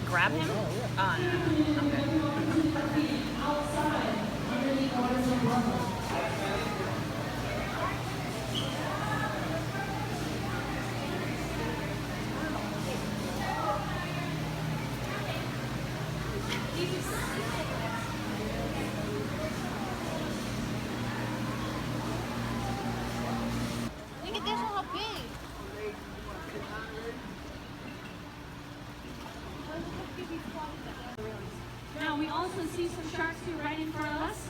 grab him? Oh, no. Okay. Look at this one, how big. Now we also see some sharks here right in front of us.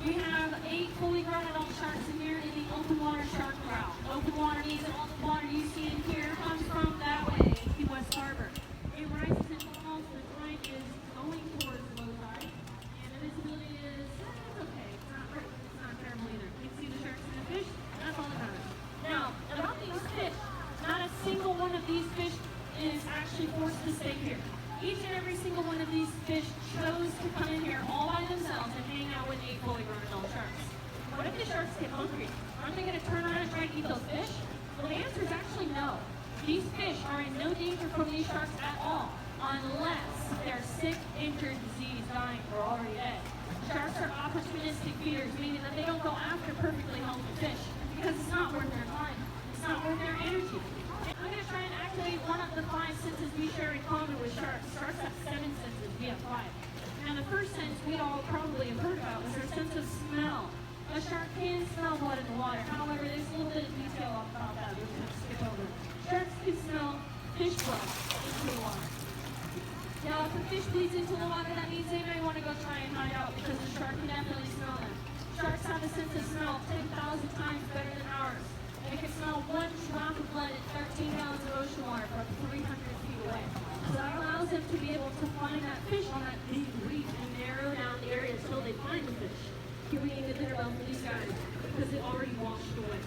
We have 8 fully grown adult sharks in here in the open water shark corral. Open water means that all the water you see in here comes from that way, the West Harbor. It rises and falls, the tide is going towards the low tide, and the visibility is, it's okay, it's not great, it's not terrible either. You can see the sharks and the fish, that's all that matters. Now, about these fish, not a single one of these fish is actually forced to stay here. Each and every single one of these fish chose to come in here all by themselves and hang out with 8 fully grown adult sharks. What if the sharks get hungry? Aren't they going to turn around and try to eat those fish? Well, the answer is actually no. These fish are in no danger from these sharks at all, unless they're sick, injured, diseased, dying, or already dead. Sharks are opportunistic feeders, meaning that they don't go after perfectly healthy fish because it's not worth their time. It's not worth their energy. I'm going to try and activate one of the 5 senses we share in common with sharks. Sharks have 7 senses, we have 5. Now the first sense we all probably have heard about was their sense of smell. A shark can smell blood in the water. However, there's a little bit of detail about that we're going to skip over. Sharks can smell fish blood into the water. Now if a fish bleeds into the water, that means they may want to go try and hide out because the shark can definitely smell them. Sharks have a sense of smell 10,000 times better than ours. They can smell 1 drop of blood in 13 gallons of ocean water from 300 feet away. So that allows them to be able to find that fish on that big reef and narrow down the area until they find the fish. Here we need the dinner bell for these guys because they already washed away.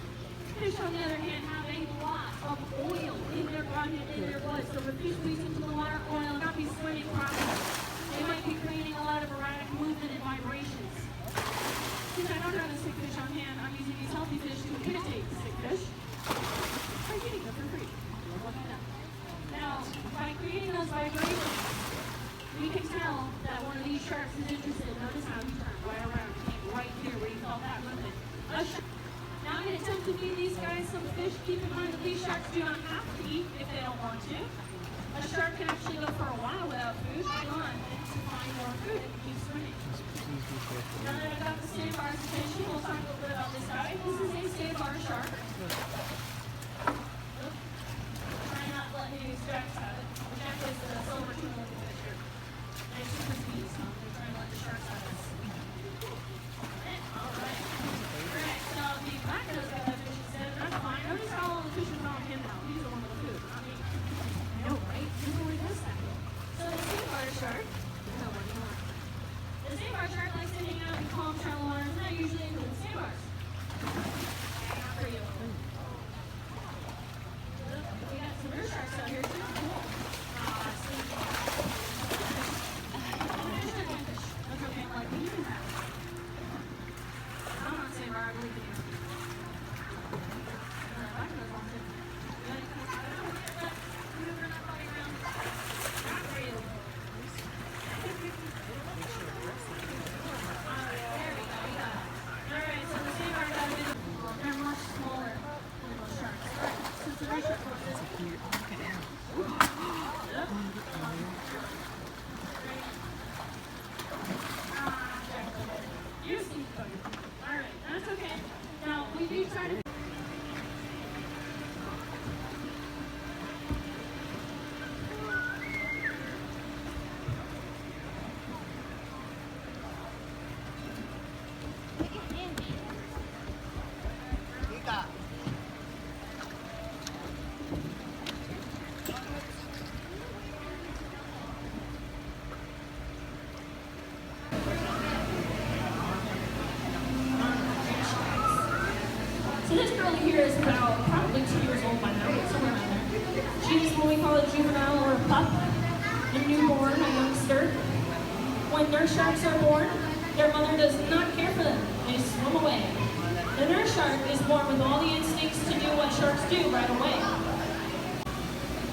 Fish, on the other hand, have a lot of oil in their body and in their blood. So if a fish bleeds into the water, oil will not be swimming properly. They might be creating a lot of erratic movement and vibrations. Since I don't have a sick fish on hand, I'm using these healthy fish to imitate sick fish. I'm getting them for free. Now, by creating those vibrations, we can tell that one of these sharks is interested. Notice how he turned right around, came right here where you felt that movement. Now I'm going to attempt to feed these guys some fish. Keep in mind that these sharks do not have to eat if they don't want to. A shark can actually go for a while without food, hang on, and to find more food and keep swimming. Now that I've got the sandbar as a fish, we'll talk a little bit about this guy. This is a sandbar shark. Try not to let any of these jacks have it. The jack is the silver tuna-looking fish here. And it's super sweet, so they're trying to let the sharks have this. Alright. Alright, so the black nose got that fish instead, and that's fine. Notice how all the fish are on him now. He's the one with the food, not me. I know, right? Who really does that? So the sandbar shark, no one more. The sandbar shark likes to hang out in calm, shallow waters, not usually into the sandbars. Hang out for you. We got some rear sharks out here too. Cool. Sleepy. That's okay, I'm like, you can have it. I'm not sandbar, I believe in you. I can go on too. We're not fighting around. Not for you. Alright, that's okay. Now, we do try to... So this girl here is about probably 2 years old by now, somewhere around there. She's what we call a juvenile or a pup, a newborn, a youngster. When nurse sharks are born, their mother does not care for them. They swim away. The nurse shark is born with all the instincts to do what sharks do right away.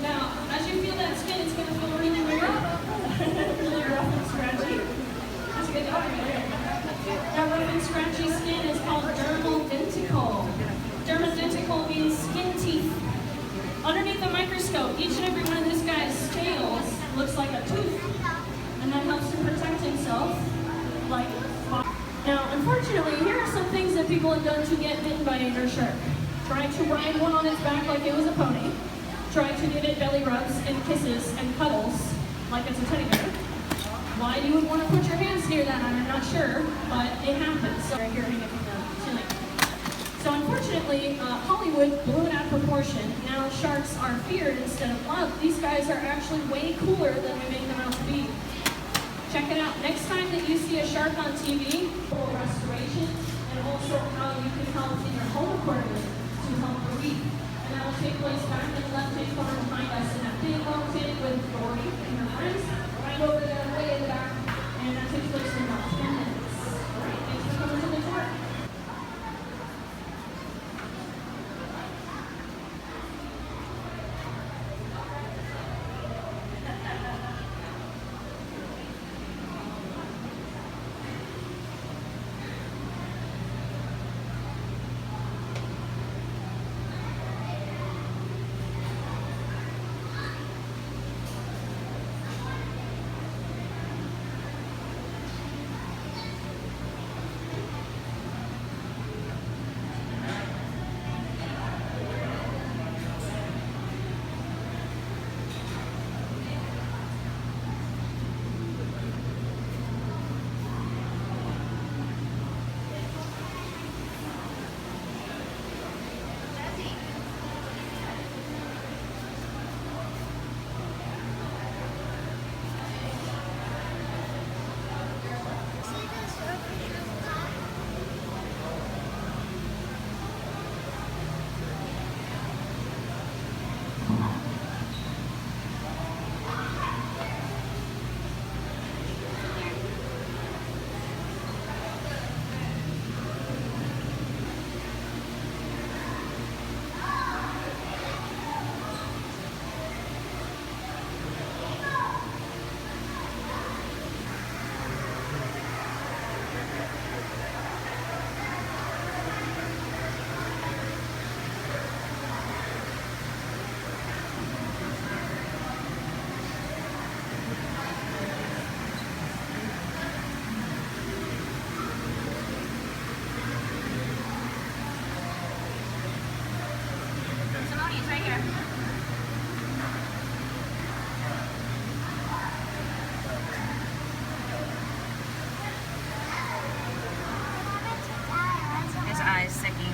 Now, as you feel that skin, it's going to feel really weird. people have done to get bitten by a nurse shark? Tried to ride one on its back like it was a pony. Tried to give it belly rubs and kisses and cuddles like it's a teddy bear. Why you would want to put your hands near that, I'm not sure, but it happens. So right here, hanging from the ceiling. So unfortunately, Hollywood blew it out of proportion. Now sharks are feared instead of loved. These guys are actually way cooler than we make them out to be. Check it out. Next time that you see a shark on TV, restoration, and also how you can help in your home aquarium to help the reef. And that will take place back in the left-hand corner behind us in that big long tank with Dory and her friends right over there way in the back. And that takes place in about 10 minutes. All right, thanks for coming to the tour. Simoni's right here. His eyes sicking.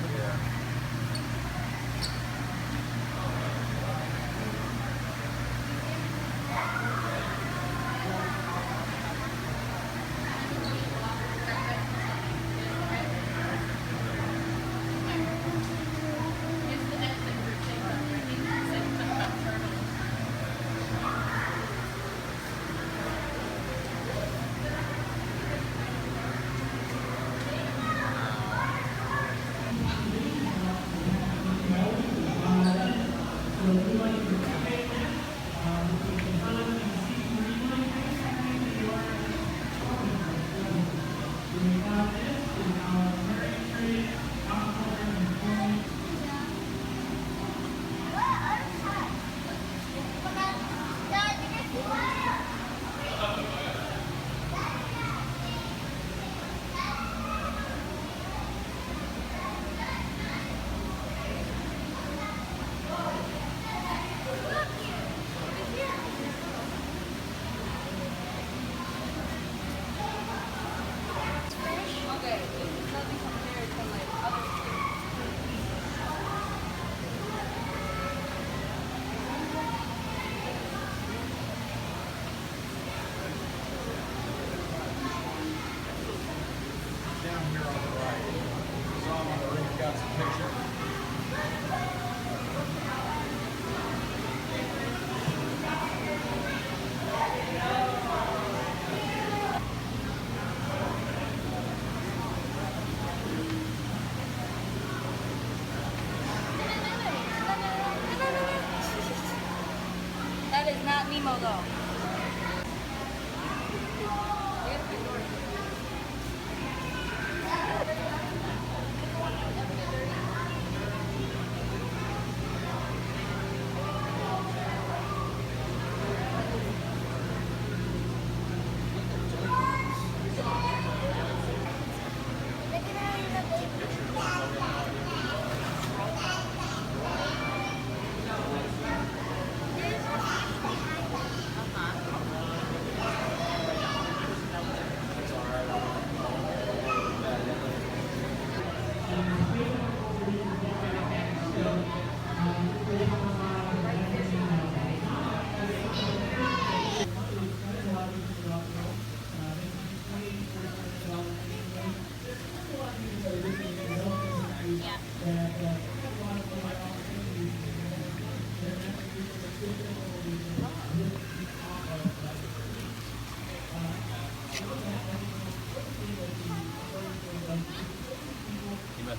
That is not Nemo though.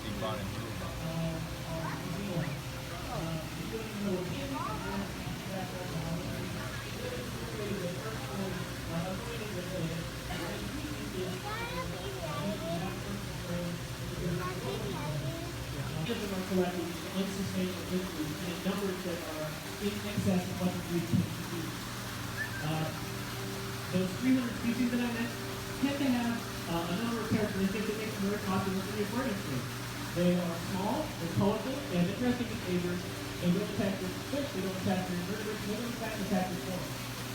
must be fun and Children are collecting unsustainable injuries in numbers that are in excess of what the breed can produce. Those 300 species that I mentioned tend to have a number of characteristics that make them very popular for the aquarium trade. They are small, they're colorful, they have interesting behaviors, they don't attack their fish, they don't attack their invertebrates, they don't attack their forms.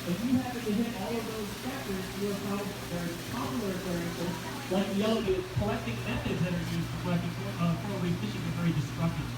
If you happen to hit all of those factors, you're probably very popular aquarium fish, like the yellow collecting methods that are used for collecting coral reef fishing are very destructive.